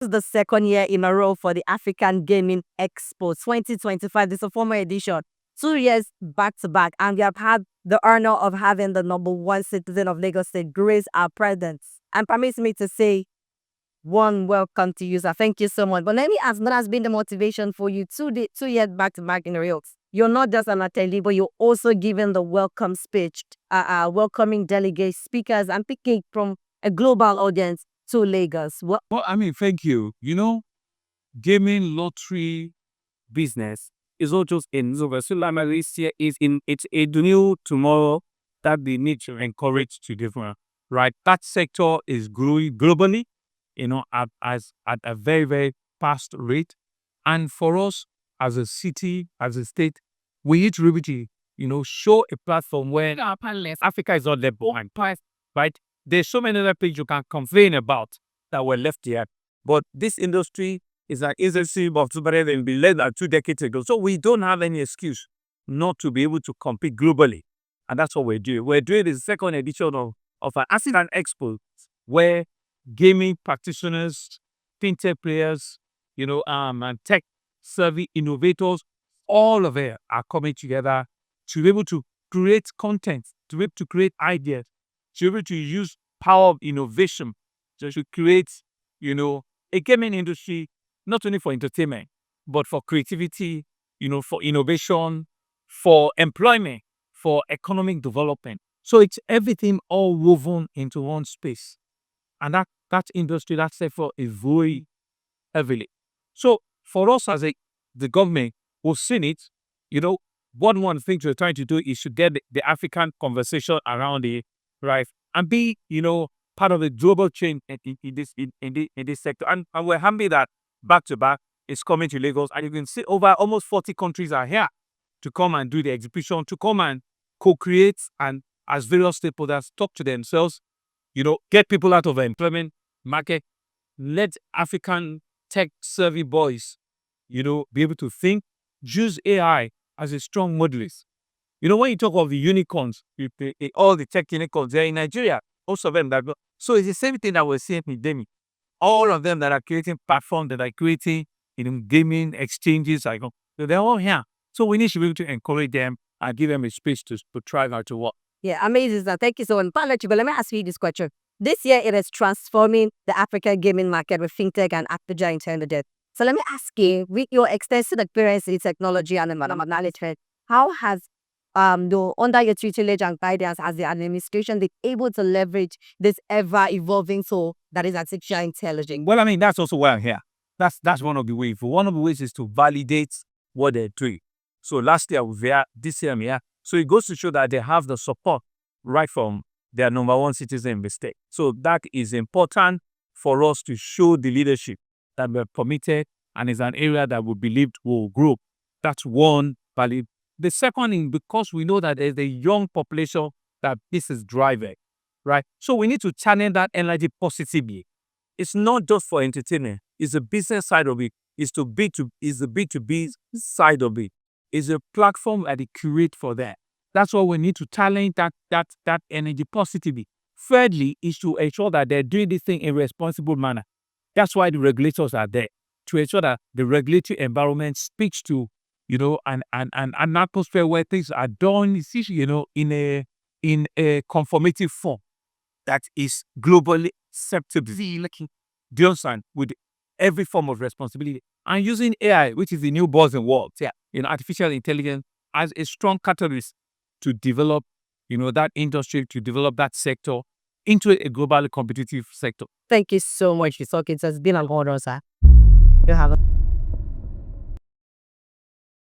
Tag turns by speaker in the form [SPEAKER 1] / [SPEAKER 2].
[SPEAKER 1] This is the second year in a row for the African Gaming Expo 2025. This is a former edition, 2 years back to back, and we have had the honor of having the #1 citizen of Lagos State grace our presence. And permits me to say, one welcome to you, sir. Thank you so much. But let me ask, what has been the motivation for you 2 years back to back in a row? You're not just an attendee, but you're also giving the welcome speech, welcoming delegates, speakers, and picking from a global audience to Lagos.
[SPEAKER 2] Well, thank you. Gaming lottery business is not just in Zova. Malaysia is it's a new tomorrow that they need to encourage to develop. Right, that sector is growing globally, at a very, very fast rate. And for us as a city, as a state, we need to really, show a platform where Africa is not left behind. Right? There's so many other things you can complain about that were left here. But this industry is an industry of than be led 2 decades ago. So we don't have any excuse not to be able to compete globally. And that's what we're doing. We're doing the second edition of an African Expo where gaming practitioners, fintech players, and tech savvy innovators, all of it are coming together to be able to create content, to be able to create ideas, to be able to use power of innovation to create, a gaming industry, not only for entertainment, but for creativity, for innovation, for employment, for economic development. So it's everything all woven into one space. And that industry, that sector is growing heavily. So for us as the government, we've seen it, one thing we're trying to do is to get the African conversation around it, right? And be, part of the global change in this sector. And we're happy that back to back is coming to Lagos. And you can see over almost 40 countries are here to come and do the exhibition, to come and co-create and as various stakeholders talk to themselves, get people out of the employment market, let African tech savvy boys, be able to think, use AI as a strong modelist. When you talk of the unicorns, all the tech unicorns, they're in Nigeria, most of them. So it's the same thing that we're seeing in gaming. All of them that are creating platforms, that are creating, gaming exchanges, they're all here. So we need to be able to encourage them and give them a space to try out to work.
[SPEAKER 1] Yeah, amazing, sir. Thank you so much. But let me ask you this question. This year, it is transforming the African gaming market with fintech and Apija Intelligence. So let me ask you, with your extensive experience in technology and management, how has under your tutelage and guidance as the administration been able to leverage this ever-evolving tool that is artificial intelligence?
[SPEAKER 2] Well, that's also why I'm here. That's one of the ways. One of the ways is to validate what they're doing. So last year I was there, this year I'm here. So it goes to show that they have the support right from their #1 citizen in the state. So that is important for us to show the leadership that we're committed and is an area that we believe will grow. That's one value. The second is because we know that there's a young population that this is driving, right? So we need to channel that energy positively. It's not just for entertainment. It's the business side of it. It's the B2B side of it. It's a platform that they create for that. That's why we need to talent that energy positively. Thirdly, is to ensure that they're doing this thing in a responsible manner. That's why the regulators are there, to ensure that the regulatory environment speaks to, an atmosphere where things are done, in a conformative form that is globally acceptable. Do you understand? With every form of responsibility. And using AI, which is the new buzzing word, artificial intelligence, as a strong catalyst to develop, that industry, to develop that sector into a globally competitive sector.
[SPEAKER 1] Thank you so much for talking. It has been an honor, sir. You have